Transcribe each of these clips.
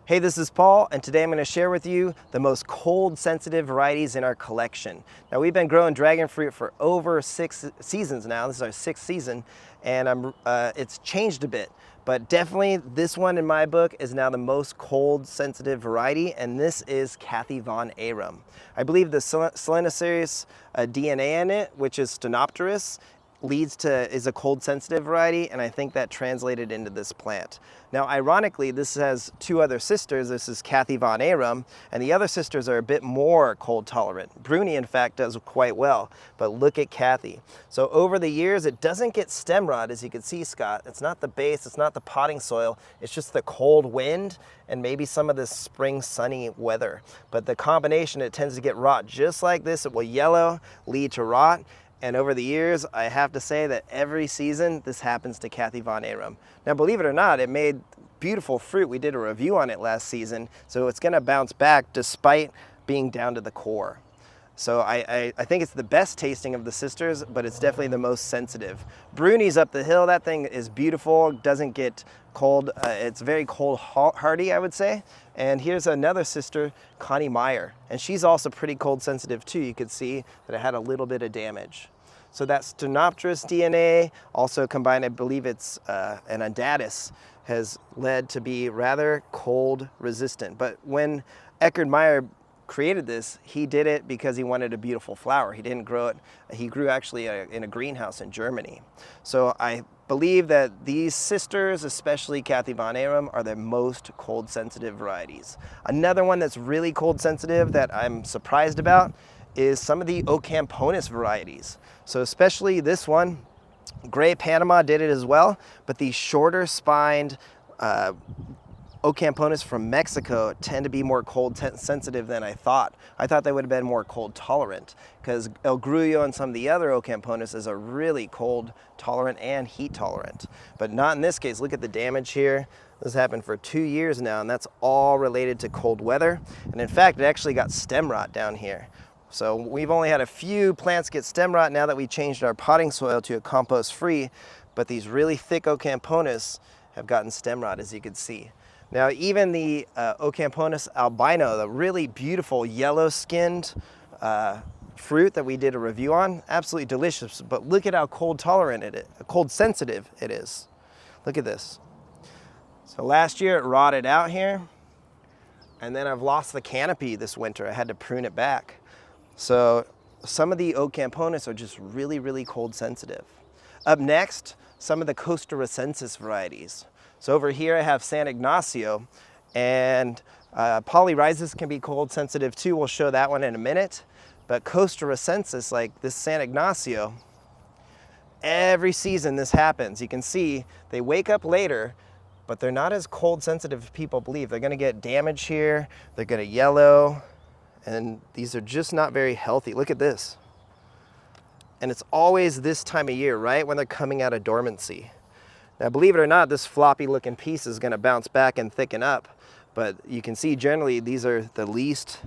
Hey, this is Paul, and today I'm going to share with you the most cold-sensitive varieties in our collection. Now, we've been growing dragon fruit for over 6 seasons now. This is our 6th season, and it's changed a bit. But definitely, this one in my book is now the most cold-sensitive variety, and this is Kathie von Arum. I believe the Selenocereus DNA in it, which is Stenopterus, is a cold sensitive variety, and I think that translated into this plant. Now ironically, this has 2 other sisters. This is Kathie von Arum, and the other sisters are a bit more cold tolerant. Bruni in fact does quite well, but look at Kathie. So over the years it doesn't get stem rot, as you can see, Scott. It's not the base, it's not the potting soil, it's just the cold wind and maybe some of this spring sunny weather. But the combination, it tends to get rot just like this. It will yellow, lead to rot. And over the years, I have to say that every season, this happens to Kathie von Arum. Now, believe it or not, it made beautiful fruit. We did a review on it last season, so it's gonna bounce back despite being down to the core. So I think it's the best tasting of the sisters, but it's definitely the most sensitive. Bruni's up the hill. That thing is beautiful, doesn't get cold. It's very cold hardy, I would say. And here's another sister, Connie Meyer, and she's also pretty cold sensitive too. You could see that it had a little bit of damage. So that Stenopterus DNA, also combined, I believe it's an undatus, has led to be rather cold resistant. But when Eckhard Meyer created this, he did it because he wanted a beautiful flower. He didn't grow it, he grew actually in a greenhouse in Germany. So I believe that these sisters, especially Kathie von Arum, are the most cold sensitive varieties. Another one that's really cold sensitive that I'm surprised about is some of the Ocamponus varieties. So especially this one, Gray Panama did it as well, but these shorter spined Ocamponus from Mexico tend to be more cold sensitive than I thought. I thought they would have been more cold tolerant, because El Grullo and some of the other Ocamponus are really cold tolerant and heat tolerant. But not in this case. Look at the damage here. This happened for 2 years now, and that's all related to cold weather. And in fact, it actually got stem rot down here. So we've only had a few plants get stem rot now that we changed our potting soil to a compost free, but these really thick Ocamponus have gotten stem rot, as you can see. Now, even the Ocamponus albino, the really beautiful yellow-skinned fruit that we did a review on, absolutely delicious. But look at how cold tolerant it is, cold sensitive it is. Look at this. So last year it rotted out here, and then I've lost the canopy this winter. I had to prune it back. So some of the Ocamponus are just really, really cold sensitive. Up next, some of the Costarricensis varieties. So over here I have San Ignacio, and Polyrhizis can be cold sensitive too. We'll show that one in a minute. But Costarricensis, like this San Ignacio, every season this happens. You can see they wake up later, but they're not as cold sensitive as people believe. They're gonna get damage here, they're gonna yellow, and these are just not very healthy. Look at this. And it's always this time of year, right when they're coming out of dormancy. Now, believe it or not, this floppy looking piece is going to bounce back and thicken up, but you can see generally these are the least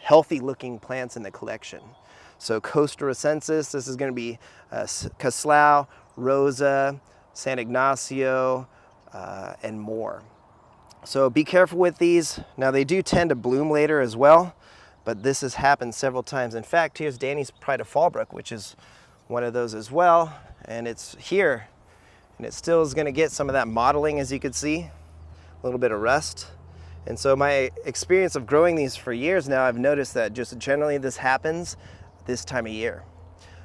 healthy looking plants in the collection. So Costarricensis, this is going to be Caslau, Rosa, San Ignacio, and more. So be careful with these. Now, they do tend to bloom later as well, but this has happened several times. In fact, here's Danny's Pride of Fallbrook, which is one of those as well, and it's here. And it still is going to get some of that mottling, as you can see, a little bit of rust. And so my experience of growing these for years now, I've noticed that just generally this happens this time of year.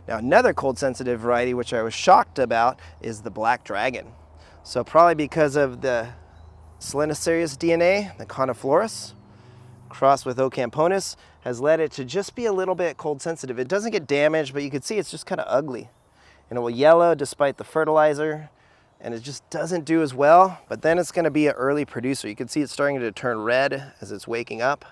Now, another cold sensitive variety, which I was shocked about, is the Black Dragon. So probably because of the Selenocereus DNA, the Coniflorus, crossed with Ocamponus, has led it to just be a little bit cold sensitive. It doesn't get damaged, but you can see it's just kind of ugly. And it will yellow despite the fertilizer, and it just doesn't do as well. But then it's going to be an early producer. You can see it's starting to turn red as it's waking up.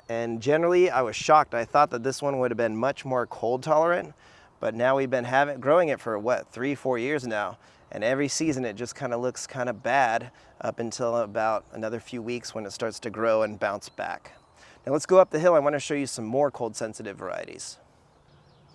And generally, I was shocked. I thought that this one would have been much more cold tolerant, but now we've been growing it for what, 3-4 years now. And every season it just kind of looks kind of bad up until about another few weeks when it starts to grow and bounce back. Now let's go up the hill. I want to show you some more cold sensitive varieties.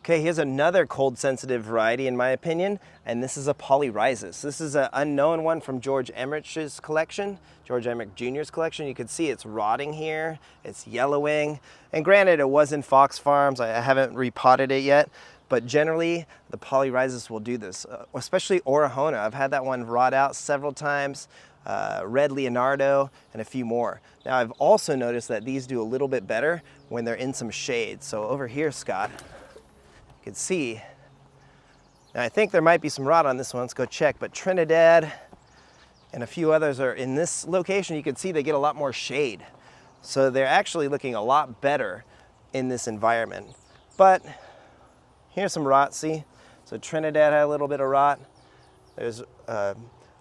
Okay, here's another cold sensitive variety in my opinion, and this is a polyrhizis. This is an unknown one from George Emmerich's collection, George Emmerich Jr.'s collection. You can see it's rotting here, it's yellowing, and granted it was in Fox Farms, I haven't repotted it yet, but generally the polyrhizis will do this, especially Orahona. I've had that one rot out several times, Red Leonardo, and a few more. Now I've also noticed that these do a little bit better when they're in some shade. So over here, Scott, you can see, now I think there might be some rot on this one, let's go check, but Trinidad and a few others are in this location. You can see they get a lot more shade. So they're actually looking a lot better in this environment. But here's some rot, see? So Trinidad had a little bit of rot. There's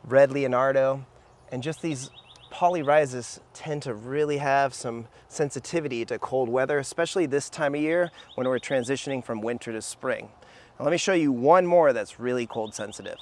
Red Leonardo, and just these polyrhizis tend to really have some sensitivity to cold weather, especially this time of year when we're transitioning from winter to spring. Now let me show you one more that's really cold sensitive.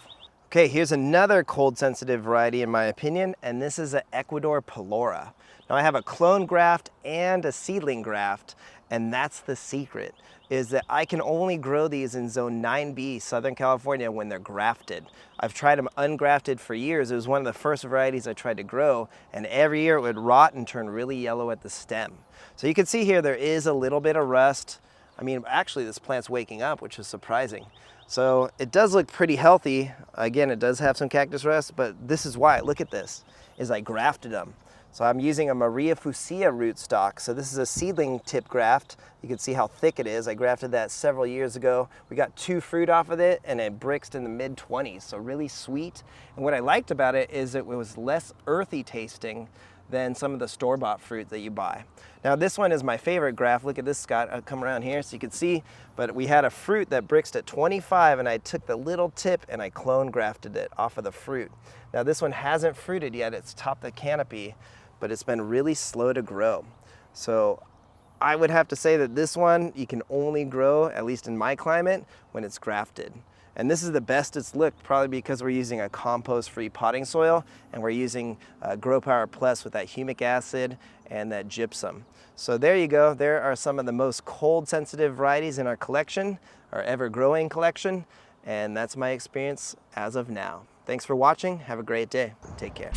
Okay, here's another cold sensitive variety in my opinion, and this is an Ecuador Pelora. Now I have a clone graft and a seedling graft, and that's the secret, is that I can only grow these in zone 9B, Southern California, when they're grafted. I've tried them ungrafted for years. It was one of the first varieties I tried to grow, and every year it would rot and turn really yellow at the stem. So you can see here there is a little bit of rust. I mean, actually this plant's waking up, which is surprising. So it does look pretty healthy. Again, it does have some cactus rust, but this is why, look at this, is I grafted them. So I'm using a Maria Fucsia rootstock. So this is a seedling tip graft. You can see how thick it is. I grafted that several years ago. We got 2 fruit off of it, and it brixed in the mid-20s, so really sweet. And what I liked about it is it was less earthy tasting than some of the store-bought fruit that you buy. Now this one is my favorite graft. Look at this, Scott. I'll come around here so you can see, but we had a fruit that brixed at 25, and I took the little tip and I clone grafted it off of the fruit. Now this one hasn't fruited yet. It's topped the canopy, but it's been really slow to grow. So I would have to say that this one you can only grow, at least in my climate, when it's grafted. And this is the best it's looked, probably because we're using a compost-free potting soil, and we're using Grow Power Plus with that humic acid and that gypsum. So there you go. There are some of the most cold-sensitive varieties in our collection, our ever-growing collection, and that's my experience as of now. Thanks for watching. Have a great day. Take care.